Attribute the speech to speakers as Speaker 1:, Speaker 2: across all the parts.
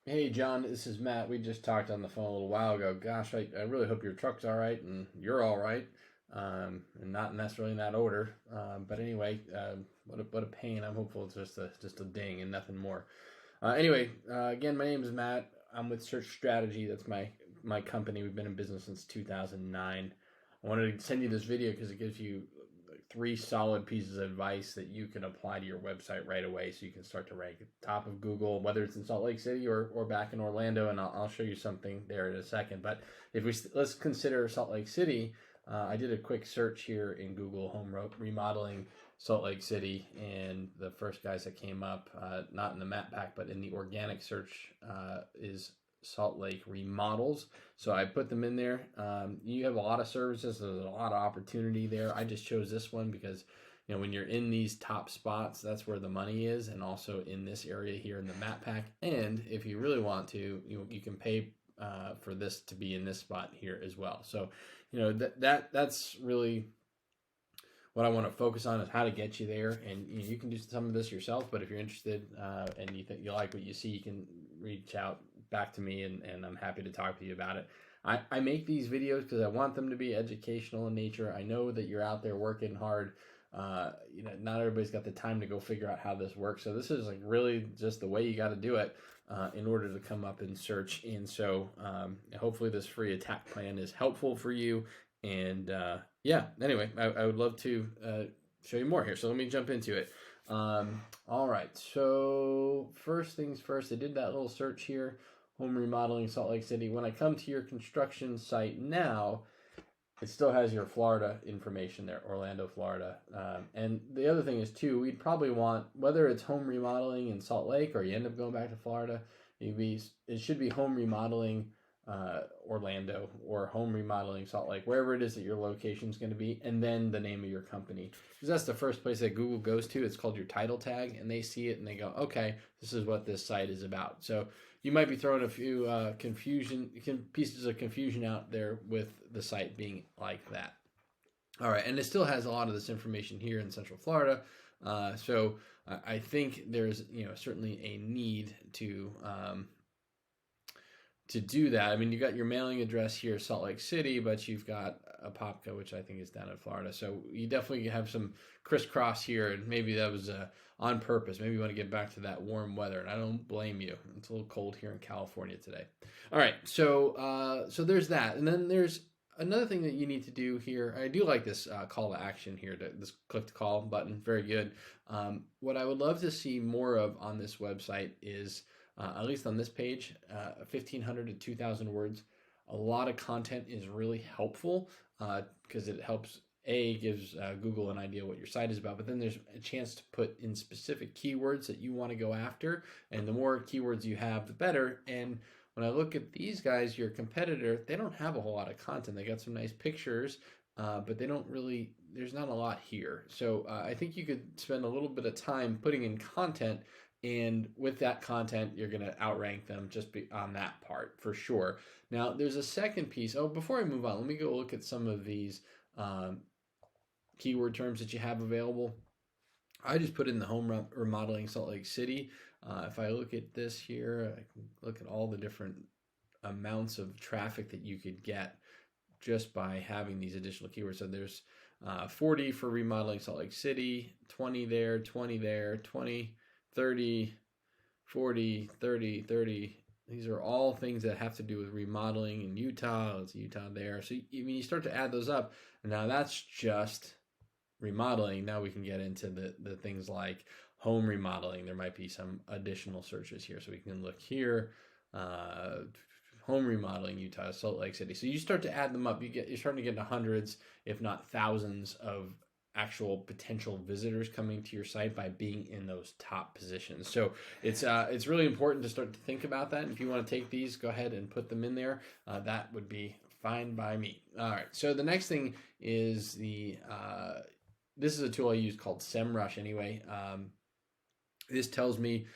Speaker 1: Hey John, this is Matt. We just talked on the phone a little while ago. Gosh, I really hope your truck's all right and you're all right, and not necessarily in that order. But anyway, what a pain. I'm hopeful it's just a ding and nothing more. Anyway, again, my name is Matt. I'm with Search Strategy. That's my company. We've been in business since 2009. I wanted to send you this video because it gives you like three solid pieces of advice that you can apply to your website right away, so you can start to rank at the top of Google, whether it's in Salt Lake City or back in Orlando. And I'll show you something there in a second. But if let's consider Salt Lake City. I did a quick search here in Google home remodeling Salt Lake City, and the first guys that came up, not in the map pack, but in the organic search, is Salt Lake Remodels. So I put them in there. You have a lot of services. There's a lot of opportunity there. I just chose this one because, when you're in these top spots, that's where the money is, and also in this area here in the map pack. And if you really want to, you can pay for this to be in this spot here as well. So, that's really what I want to focus on, is how to get you there. And you can do some of this yourself, but if you're interested and you think you like what you see, you can reach out back to me, and I'm happy to talk to you about it. I make these videos because I want them to be educational in nature. I know that you're out there working hard. Not everybody's got the time to go figure out how this works. So this is like really just the way you got to do it in order to come up in search. And so hopefully this free attack plan is helpful for you. And anyway, I would love to show you more here. So let me jump into it. All right. So first things first, I did that little search here, home remodeling Salt Lake City. When I come to your construction site now, it still has your Florida information there, Orlando, Florida. And the other thing is, too, we'd probably want, whether it's home remodeling in Salt Lake or you end up going back to Florida, it should be home remodeling Orlando or home remodeling Salt Lake, wherever it is that your location is going to be, and then the name of your company. Because that's the first place that Google goes to. It's called your title tag, and they see it and they go, okay, this is what this site is about. So you might be throwing a few pieces of confusion out there with the site being like that. All right, and it still has a lot of this information here in Central Florida. So I think there's certainly a need to do that. I mean, you got your mailing address here, Salt Lake City, but you've got Apopka, which I think is down in Florida. So you definitely have some crisscross here, and maybe that was on purpose. Maybe you want to get back to that warm weather, and I don't blame you. It's a little cold here in California today. All right, so there's that, and then there's another thing that you need to do here. I do like this call to action here, this click to call button. Very good. What I would love to see more of on this website is, at least on this page, 1,500 to 2,000 words. A lot of content is really helpful because it gives Google an idea what your site is about, but then there's a chance to put in specific keywords that you want to go after, and the more keywords you have, the better. And when I look at these guys, your competitor, they don't have a whole lot of content. They got some nice pictures, but there's not a lot here. So I think you could spend a little bit of time putting in content, and with that content, you're going to outrank them just on that part for sure. Now, there's a second piece. Oh, before I move on, let me go look at some of these keyword terms that you have available. I just put in the home remodeling Salt Lake City. If I look at this here, I can look at all the different amounts of traffic that you could get just by having these additional keywords. So there's 40 for remodeling Salt Lake City, 20 there, 20 there, 20, 30, 40, 30, 30. These are all things that have to do with remodeling in Utah. It's Utah there. So you start to add those up. And now that's just remodeling. Now we can get into the things like home remodeling. There might be some additional searches here. So we can look here, home remodeling Utah, Salt Lake City. So you start to add them up. You're starting to get into hundreds, if not thousands, of actual potential visitors coming to your site by being in those top positions. So it's really important to start to think about that. And if you want to take these, go ahead and put them in there. That would be fine by me. All right. So the next thing is this is a tool I use called SEMrush anyway. This tells me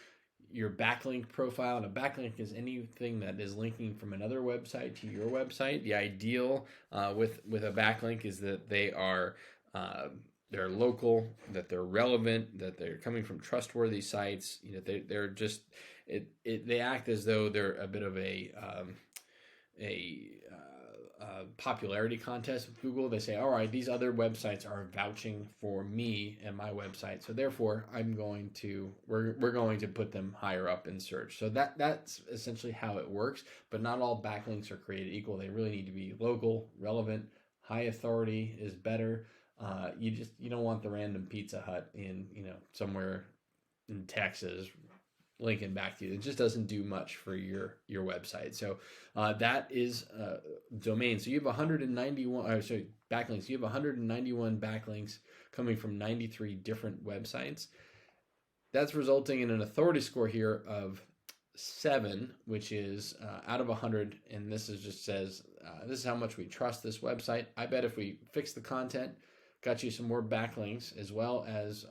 Speaker 1: your backlink profile, and a backlink is anything that is linking from another website to your website. The ideal with a backlink is that they're local, that they're relevant, that they're coming from trustworthy sites. They're just they act as though they're a bit of a popularity contest with Google. They say, all right, these other websites are vouching for me and my website, so therefore we're going to put them higher up in search. So that's essentially how it works. But not all backlinks are created equal. They really need to be local, relevant, high authority is better. You don't want the random Pizza Hut in somewhere in Texas linking back to you. It just doesn't do much for your website. So that is domain. So you have 191 backlinks. You have 191 backlinks coming from 93 different websites. That's resulting in an authority score here of 7, which is out of 100. And this is just says this is how much we trust this website. I bet if we fix the content, got you some more backlinks, as well as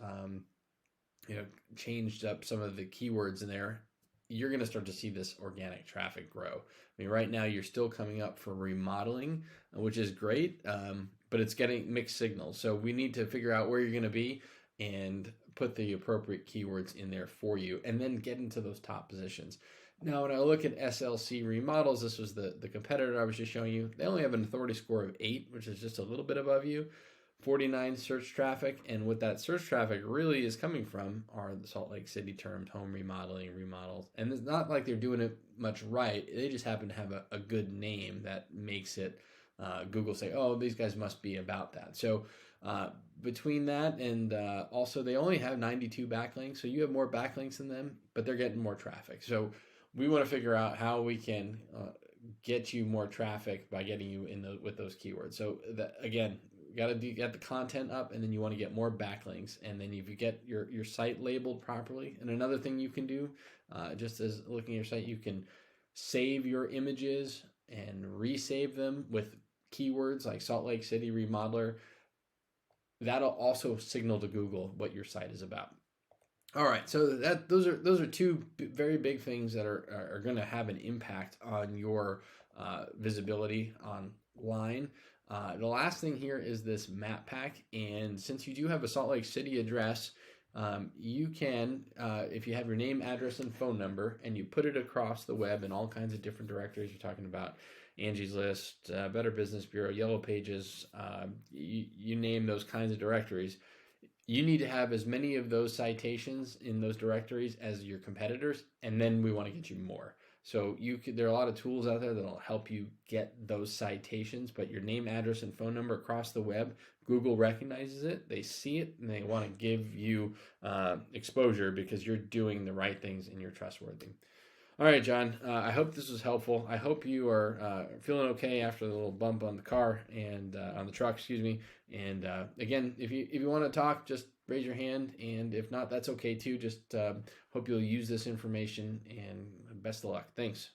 Speaker 1: changed up some of the keywords in there, you're going to start to see this organic traffic grow. I mean, right now you're still coming up for remodeling, which is great, but it's getting mixed signals. So we need to figure out where you're going to be and put the appropriate keywords in there for you, and then get into those top positions. Now, when I look at SLC Remodels, this was the competitor I was just showing you. They only have an authority score of 8, which is just a little bit above you. 49 search traffic, and what that search traffic really is coming from are the Salt Lake City termed home remodeling, remodels. And it's not like they're doing it much right. They just happen to have a good name that makes it Google say, oh, these guys must be about that. So between that and also they only have 92 backlinks, so you have more backlinks than them, but they're getting more traffic. So we want to figure out how we can get you more traffic by getting you in with those keywords. So again, you got to get the content up, and then you want to get more backlinks. And then if you get your site labeled properly, and another thing you can do, just as looking at your site, you can save your images and resave them with keywords like Salt Lake City Remodeler. That'll also signal to Google what your site is about. All right, so those are two very big things that are going to have an impact on your visibility online. The last thing here is this map pack, and since you do have a Salt Lake City address, you can, if you have your name, address, and phone number, and you put it across the web in all kinds of different directories. You're talking about Angie's List, Better Business Bureau, Yellow Pages, you name those kinds of directories. You need to have as many of those citations in those directories as your competitors, and then we want to get you more. So there are a lot of tools out there that'll help you get those citations, but your name, address, and phone number across the web, Google recognizes it, they see it, and they want to give you exposure because you're doing the right things and you're trustworthy. All right, John, I hope this was helpful. I hope you are feeling okay after the little bump on the car and on the truck, excuse me. And again, if you want to talk, just raise your hand. And if not, that's okay too. Just hope you'll use this information, and best of luck. Thanks.